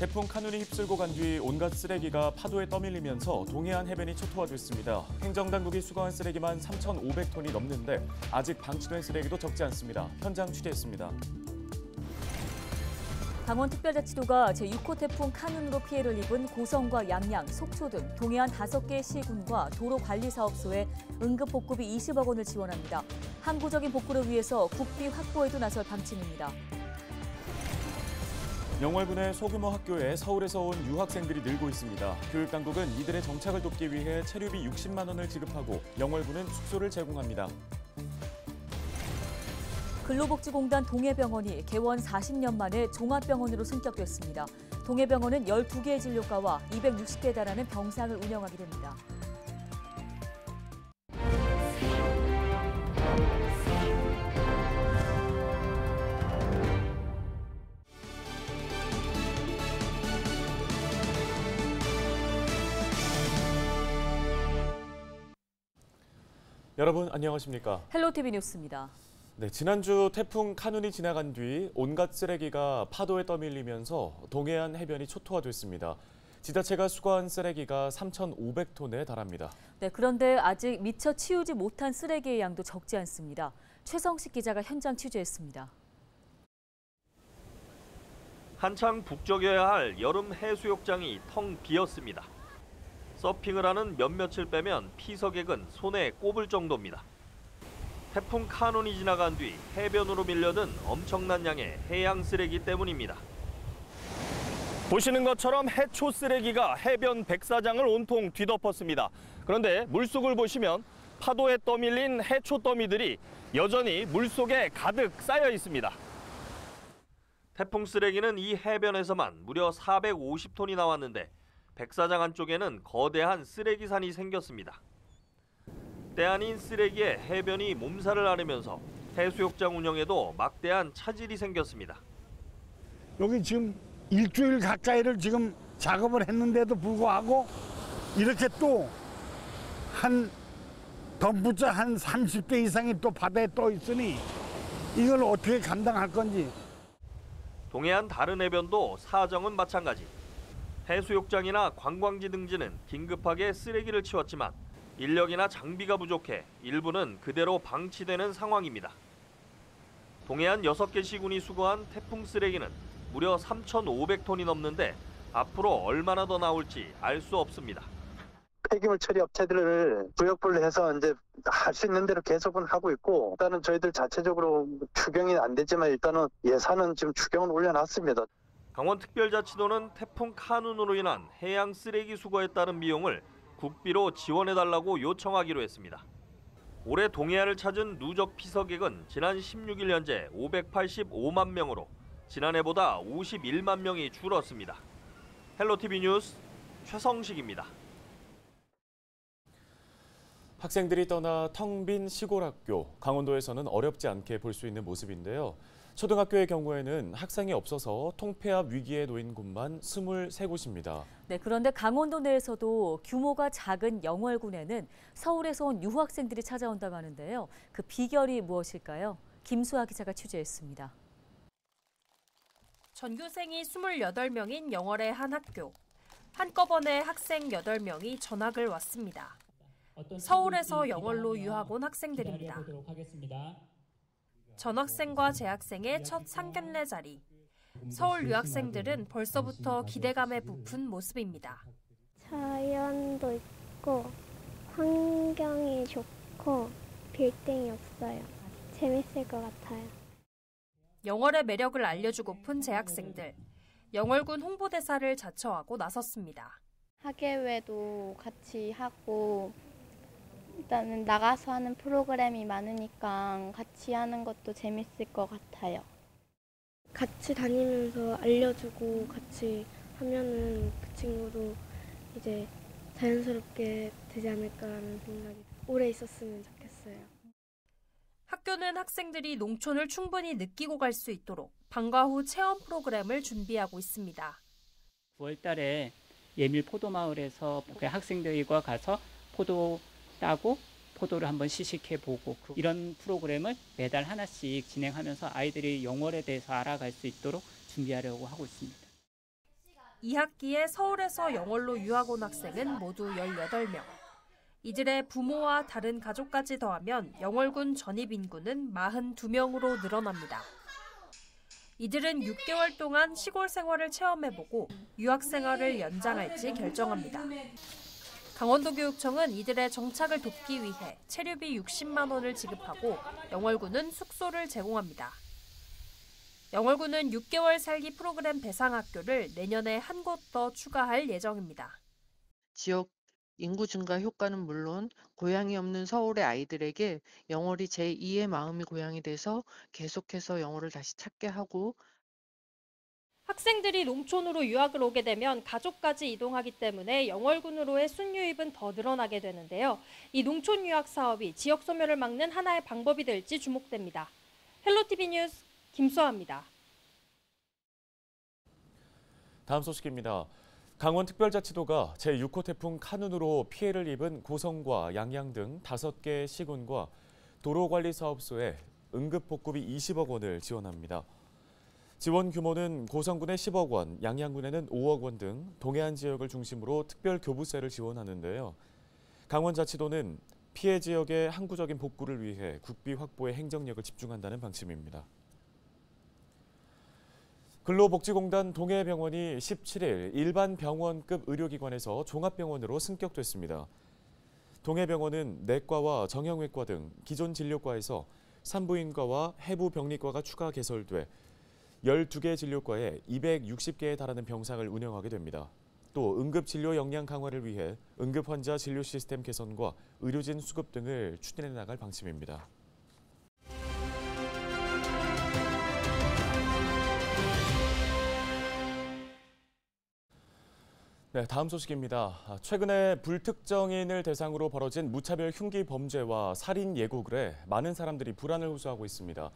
태풍 카눈이 휩쓸고 간 뒤 온갖 쓰레기가 파도에 떠밀리면서 동해안 해변이 초토화됐습니다. 행정당국이 수거한 쓰레기만 3,500톤이 넘는데 아직 방치된 쓰레기도 적지 않습니다. 현장 취재했습니다. 강원특별자치도가 제6호 태풍 카눈으로 피해를 입은 고성과 양양, 속초 등 동해안 5개 시군과 도로관리사업소에 응급복구비 20억 원을 지원합니다. 항구적인 복구를 위해서 국비 확보에도 나설 방침입니다. 영월군의 소규모 학교에 서울에서 온 유학생들이 늘고 있습니다. 교육당국은 이들의 정착을 돕기 위해 체류비 60만 원을 지급하고 영월군은 숙소를 제공합니다. 근로복지공단 동해병원이 개원 40년 만에 종합병원으로 승격됐습니다. 동해병원은 12개의 진료과와 260개에 달하는 병상을 운영하게 됩니다. 여러분 안녕하십니까? 헬로티비 뉴스입니다. 네, 지난주 태풍 카눈이 지나간 뒤 온갖 쓰레기가 파도에 떠밀리면서 동해안 해변이 초토화됐습니다. 지자체가 수거한 쓰레기가 3,500톤에 달합니다. 네, 그런데 아직 미처 치우지 못한 쓰레기의 양도 적지 않습니다. 최성식 기자가 현장 취재했습니다. 한창 북적여야 할 여름 해수욕장이 텅 비었습니다. 서핑을 하는 몇몇을 빼면 피서객은 손에 꼽을 정도입니다. 태풍 카눈이 지나간 뒤 해변으로 밀려든 엄청난 양의 해양 쓰레기 때문입니다. 보시는 것처럼 해초 쓰레기가 해변 백사장을 온통 뒤덮었습니다. 그런데 물속을 보시면 파도에 떠밀린 해초 더미들이 여전히 물속에 가득 쌓여 있습니다. 태풍 쓰레기는 이 해변에서만 무려 450톤이 나왔는데 백사장 안쪽에는 거대한 쓰레기산이 생겼습니다. 때 아닌 쓰레기에 해변이 몸살을 앓으면서 해수욕장 운영에도 막대한 차질이 생겼습니다. 여기 지금 일주일 가까이를 지금 작업을 했는데도 불구하고 이렇게 또 한 덤프차 한 30대 이상이 또 바다에 떠 있으니 이걸 어떻게 감당할 건지. 동해안 다른 해변도 사정은 마찬가지. 해수욕장이나 관광지 등지는 긴급하게 쓰레기를 치웠지만 인력이나 장비가 부족해 일부는 그대로 방치되는 상황입니다. 동해안 6개 시군이 수거한 태풍 쓰레기는 무려 3,500톤이 넘는데 앞으로 얼마나 더 나올지 알 수 없습니다. 폐기물 처리 업체들을 구역별로 해서 이제 할 수 있는 대로 계속은 하고 있고, 일단은 저희들 자체적으로 추경이 안 되지만 일단은 예산은 지금 추경을 올려놨습니다. 강원특별자치도는 태풍 카눈으로 인한 해양 쓰레기 수거에 따른 비용을 국비로 지원해달라고 요청하기로 했습니다. 올해 동해안을 찾은 누적 피서객은 지난 16일 현재 585만 명으로 지난해보다 51만 명이 줄었습니다. 헬로티비 뉴스 최성식입니다. 학생들이 떠나 텅 빈 시골 학교, 강원도에서는 어렵지 않게 볼 수 있는 모습인데요. 초등학교의 경우에는 학생이 없어서 통폐합 위기에 놓인 곳만 23곳입니다. 네, 그런데 강원도 내에서도 규모가 작은 영월군에는 서울에서 온 유학생들이 찾아온다고 하는데요. 그 비결이 무엇일까요? 김수아 기자가 취재했습니다. 전교생이 28명인 영월의 한 학교. 한꺼번에 학생 8명이 전학을 왔습니다. 서울에서 영월로 유학 온 학생들입니다. 전학생과 재학생의 첫 상견례 자리. 서울 유학생들은 벌써부터 기대감에 부푼 모습입니다. 자연도 있고 환경이 좋고 빌딩이 없어요. 재밌을 것 같아요. 영월의 매력을 알려주고픈 재학생들. 영월군 홍보대사를 자처하고 나섰습니다. 학예회도 같이 하고 일단은 나가서 하는 프로그램이 많으니까 같이 하는 것도 재밌을 것 같아요. 같이 다니면서 알려주고 같이 하면은 그 친구도 이제 자연스럽게 되지 않을까라는 생각이 오래 있었으면 좋겠어요. 학교는 학생들이 농촌을 충분히 느끼고 갈 수 있도록 방과 후 체험 프로그램을 준비하고 있습니다. 9월 달에 예밀 포도마을에서 학생들과 가서 포도 따고 포도를 한번 시식해보고 이런 프로그램을 매달 하나씩 진행하면서 아이들이 영월에 대해서 알아갈 수 있도록 준비하려고 하고 있습니다. 2학기에 서울에서 영월로 유학 온 학생은 모두 18명. 이들의 부모와 다른 가족까지 더하면 영월군 전입 인구는 42명으로 늘어납니다. 이들은 6개월 동안 시골 생활을 체험해보고 유학 생활을 연장할지 결정합니다. 강원도교육청은 이들의 정착을 돕기 위해 체류비 60만 원을 지급하고 영월군은 숙소를 제공합니다. 영월군은 6개월 살기 프로그램 대상학교를 내년에 한 곳 더 추가할 예정입니다. 지역 인구 증가 효과는 물론 고향이 없는 서울의 아이들에게 영월이 제2의 마음이 고향이 돼서 계속해서 영월을 다시 찾게 하고, 학생들이 농촌으로 유학을 오게 되면 가족까지 이동하기 때문에 영월군으로의 순유입은 더 늘어나게 되는데요. 이 농촌 유학 사업이 지역 소멸을 막는 하나의 방법이 될지 주목됩니다. 헬로티비 뉴스 김수아입니다. 다음 소식입니다. 강원특별자치도가 제6호 태풍 카눈으로 피해를 입은 고성과 양양 등 5개 시군과 도로관리사업소에 응급복구비 20억 원을 지원합니다. 지원 규모는 고성군에 10억 원, 양양군에는 5억 원 등 동해안 지역을 중심으로 특별교부세를 지원하는데요. 강원자치도는 피해 지역의 항구적인 복구를 위해 국비 확보에 행정력을 집중한다는 방침입니다. 근로복지공단 동해병원이 17일 일반 병원급 의료기관에서 종합병원으로 승격됐습니다. 동해병원은 내과와 정형외과 등 기존 진료과에서 산부인과와 해부병리과가 추가 개설돼 12개 진료과에 260개에 달하는 병상을 운영하게 됩니다. 또 응급진료 역량 강화를 위해 응급환자 진료 시스템 개선과 의료진 수급 등을 추진해 나갈 방침입니다. 네, 다음 소식입니다. 최근에 불특정인을 대상으로 벌어진 무차별 흉기 범죄와 살인 예고글에 많은 사람들이 불안을 호소하고 있습니다.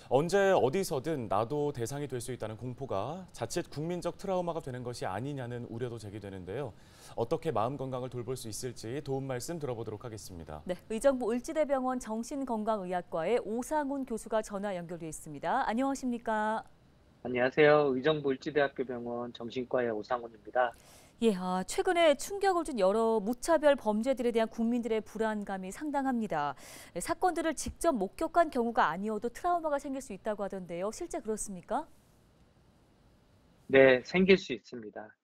언제 어디서든 나도 대상이 될 수 있다는 공포가 자칫 국민적 트라우마가 되는 것이 아니냐는 우려도 제기되는데요. 어떻게 마음 건강을 돌볼 수 있을지 도움 말씀 들어보도록 하겠습니다. 네, 의정부 을지대병원 정신건강의학과의 오상훈 교수가 전화 연결돼 있습니다. 안녕하십니까? 안녕하세요. 의정부 을지대학교 병원 정신과의 오상훈입니다. 예, 최근에 충격을 준 여러 무차별 범죄들에 대한 국민들의 불안감이 상당합니다. 사건들을 직접 목격한 경우가 아니어도 트라우마가 생길 수 있다고 하던데요. 실제 그렇습니까? 네, 생길 수 있습니다.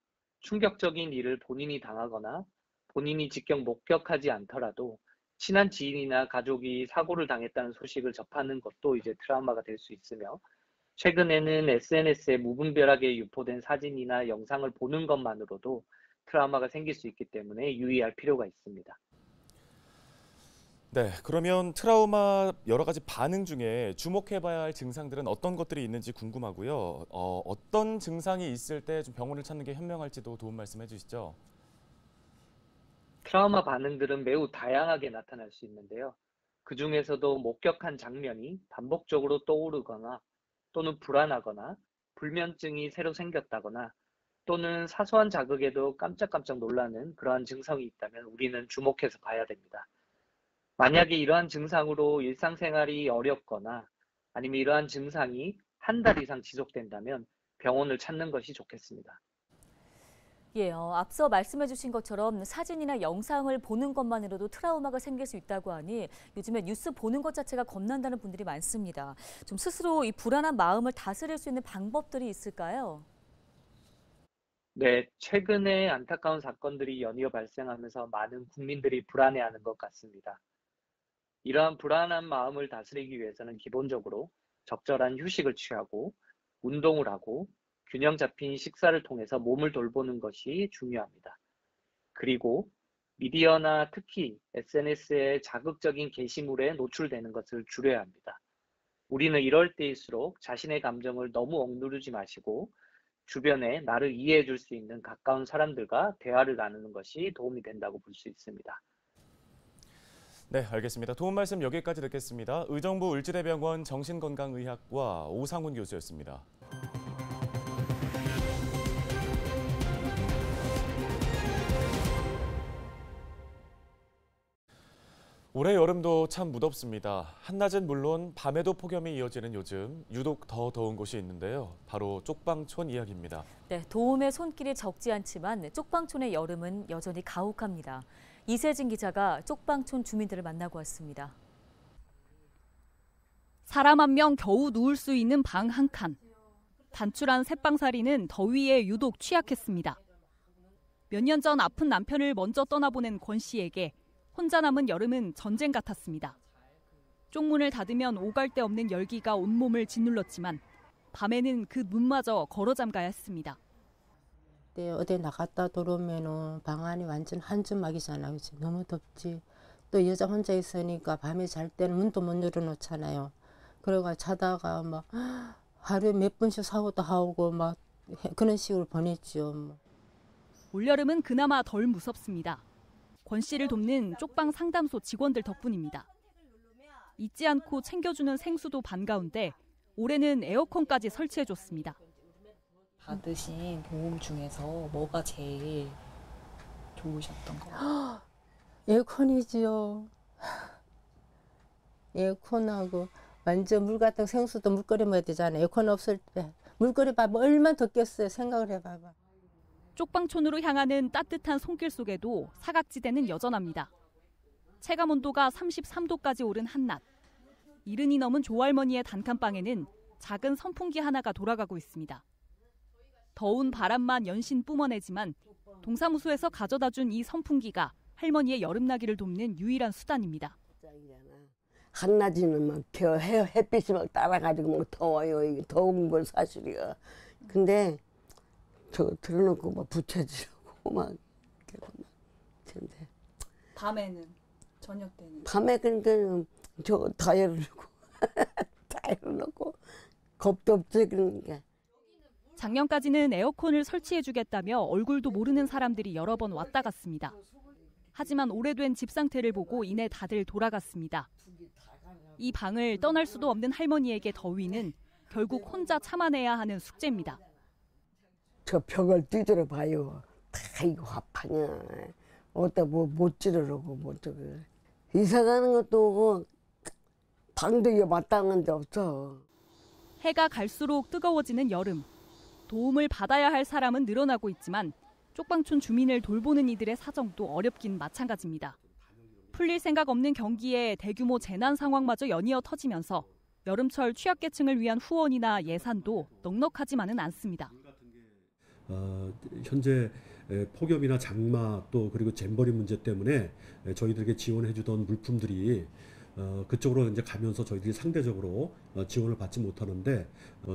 충격적인 일을 본인이 당하거나 본인이 직접 목격하지 않더라도 친한 지인이나 가족이 사고를 당했다는 소식을 접하는 것도 이제 트라우마가 될 수 있으며, 최근에는 SNS에 무분별하게 유포된 사진이나 영상을 보는 것만으로도 트라우마가 생길 수 있기 때문에 유의할 필요가 있습니다. 네, 그러면 트라우마 여러 가지 반응 중에 주목해봐야 할 증상들은 어떤 것들이 있는지 궁금하고요. 어떤 증상이 있을 때 좀 병원을 찾는 게 현명할지도 도움 말씀해 주시죠. 트라우마 반응들은 매우 다양하게 나타날 수 있는데요. 그중에서도 목격한 장면이 반복적으로 떠오르거나 또는 불안하거나 불면증이 새로 생겼다거나 또는 사소한 자극에도 깜짝깜짝 놀라는 그러한 증상이 있다면 우리는 주목해서 봐야 됩니다. 만약에 이러한 증상으로 일상생활이 어렵거나 아니면 이러한 증상이 한 달 이상 지속된다면 병원을 찾는 것이 좋겠습니다. 예, 앞서 말씀해 주신 것처럼 사진이나 영상을 보는 것만으로도 트라우마가 생길 수 있다고 하니 요즘에 뉴스 보는 것 자체가 겁난다는 분들이 많습니다. 좀 스스로 이 불안한 마음을 다스릴 수 있는 방법들이 있을까요? 네, 최근에 안타까운 사건들이 연이어 발생하면서 많은 국민들이 불안해하는 것 같습니다. 이러한 불안한 마음을 다스리기 위해서는 기본적으로 적절한 휴식을 취하고 운동을 하고 균형 잡힌 식사를 통해서 몸을 돌보는 것이 중요합니다. 그리고 미디어나 특히 SNS의 자극적인 게시물에 노출되는 것을 줄여야 합니다. 우리는 이럴 때일수록 자신의 감정을 너무 억누르지 마시고 주변에 나를 이해해 줄 수 있는 가까운 사람들과 대화를 나누는 것이 도움이 된다고 볼 수 있습니다. 네, 알겠습니다. 도움 말씀 여기까지 듣겠습니다. 의정부 을지대병원 정신건강의학과 오상훈 교수였습니다. 올해 여름도 참 무덥습니다. 한낮은 물론 밤에도 폭염이 이어지는 요즘 유독 더 더운 곳이 있는데요. 바로 쪽방촌 이야기입니다. 네, 도움의 손길이 적지 않지만 쪽방촌의 여름은 여전히 가혹합니다. 이세진 기자가 쪽방촌 주민들을 만나고 왔습니다. 사람 한 명 겨우 누울 수 있는 방 한 칸. 단출한 셋방살이는 더위에 유독 취약했습니다. 몇 년 전 아픈 남편을 먼저 떠나보낸 권 씨에게 혼자 남은 여름은 전쟁 같았습니다. 쪽문을 닫으면 오갈 데 없는 열기가 온몸을 짓눌렀지만 밤에는 그 문마저 걸어 잠가야 했습니다. 네, 어디 나갔다 들어오면 방 안이 완전 한줌막이잖아. 그치? 너무 덥지. 또 여자 혼자 있으니까 밤에 잘 때는 문도 못 열어놓잖아요. 그래가 자다가 막 하루에 몇 번씩 사고도 하고 막 그런 식으로 보냈죠. 올여름은 그나마 덜 무섭습니다. 권 씨를 돕는 쪽방 상담소 직원들 덕분입니다. 잊지 않고 챙겨주는 생수도 반가운데 올해는 에어컨까지 설치해줬습니다. 받으신 도움 중에서 뭐가 제일 좋으셨던 거예요? 에어컨이지요. 에어컨하고 완전 물 같은 생수도 물 끓여 먹어야 되잖아요. 에어컨 없을 때. 물 끓여 봐봐. 얼마나 덥겠어요. 생각을 해봐봐. 쪽방촌으로 향하는 따뜻한 손길 속에도 사각지대는 여전합니다. 체감 온도가 33도까지 오른 한낮. 이른이 넘은 조할머니의 단칸방에는 작은 선풍기 하나가 돌아가고 있습니다. 더운 바람만 연신 뿜어내지만 동사무소에서 가져다준 이 선풍기가 할머니의 여름나기를 돕는 유일한 수단입니다. 한낮에는 막 햇빛이 막 따라가지고 막 더워요. 이게 더운 건 사실이야. 근데 저거 틀어놓고 막 붙여지라고 막 근데 밤에는 저녁 때는 밤에 그러니까 저거 다 열어놓고 다 열어놓고 겁도 없지 그러니까. 작년까지는 에어컨을 설치해주겠다며 얼굴도 모르는 사람들이 여러 번 왔다 갔습니다. 하지만 오래된 집 상태를 보고 이내 다들 돌아갔습니다. 이 방을 떠날 수도 없는 할머니에게 더위는 결국 혼자 참아내야 하는 숙제입니다. 저 벽을 뒤돌아 봐요. 다 이거 화파냐. 어디다 뭐 못 찌르려고 뭐 저거. 이사 가는 것도 방도 이거 마땅한 데 없어. 해가 갈수록 뜨거워지는 여름. 도움을 받아야 할 사람은 늘어나고 있지만 쪽방촌 주민을 돌보는 이들의 사정도 어렵긴 마찬가지입니다. 풀릴 생각 없는 경기에 대규모 재난 상황마저 연이어 터지면서 여름철 취약계층을 위한 후원이나 예산도 넉넉하지만은 않습니다. 현재 폭염이나 장마 또 그리고 잼버리 문제 때문에 저희들에게 지원해주던 물품들이 그쪽으로 이제 가면서 저희들이 상대적으로 지원을 받지 못하는데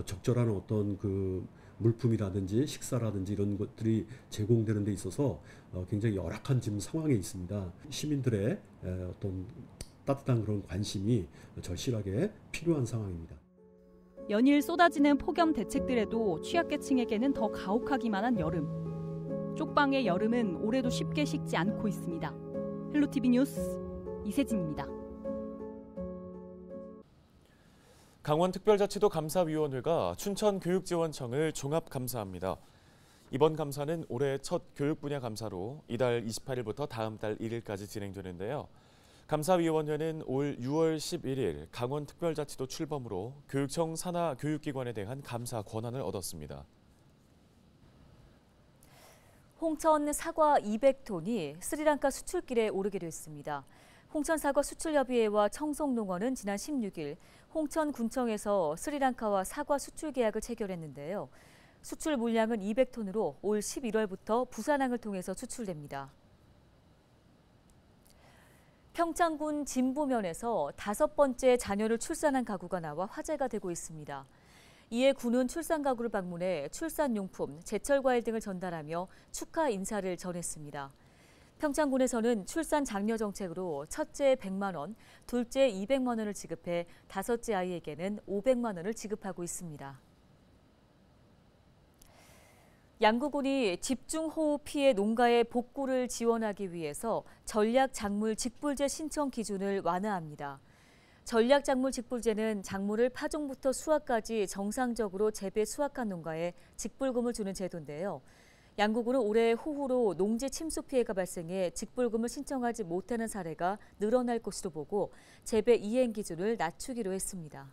적절한 어떤 그 물품이라든지 식사라든지 이런 것들이 제공되는 데 있어서 굉장히 열악한 지금 상황에 있습니다. 시민들의 어떤 따뜻한 그런 관심이 절실하게 필요한 상황입니다. 연일 쏟아지는 폭염 대책들에도 취약계층에게는 더 가혹하기만 한 여름. 쪽방의 여름은 올해도 쉽게 식지 않고 있습니다. 헬로티비 뉴스 이세진입니다. 강원특별자치도 감사위원회가 춘천교육지원청을 종합감사합니다. 이번 감사는 올해 첫 교육 분야 감사로 이달 28일부터 다음 달 1일까지 진행되는데요. 감사위원회는 올 6월 11일 강원특별자치도 출범으로 교육청 산하 교육기관에 대한 감사 권한을 얻었습니다. 홍천 사과 200톤이 스리랑카 수출길에 오르게 됐습니다. 홍천 사과 수출협의회와 청송농원은 지난 16일 홍천군청에서 스리랑카와 사과 수출 계약을 체결했는데요. 수출 물량은 200톤으로 올 11월부터 부산항을 통해서 수출됩니다. 평창군 진부면에서 5번째 자녀를 출산한 가구가 나와 화제가 되고 있습니다. 이에 군은 출산 가구를 방문해 출산용품, 제철과일 등을 전달하며 축하 인사를 전했습니다. 평창군에서는 출산 장려 정책으로 첫째 100만 원, 둘째 200만 원을 지급해 다섯째 아이에게는 500만 원을 지급하고 있습니다. 양구군이 집중호우 피해 농가의 복구를 지원하기 위해서 전략작물 직불제 신청 기준을 완화합니다. 전략작물 직불제는 작물을 파종부터 수확까지 정상적으로 재배 수확한 농가에 직불금을 주는 제도인데요. 양구군은 올해 호우로 농지 침수 피해가 발생해 직불금을 신청하지 못하는 사례가 늘어날 것으로 보고 재배 이행 기준을 낮추기로 했습니다.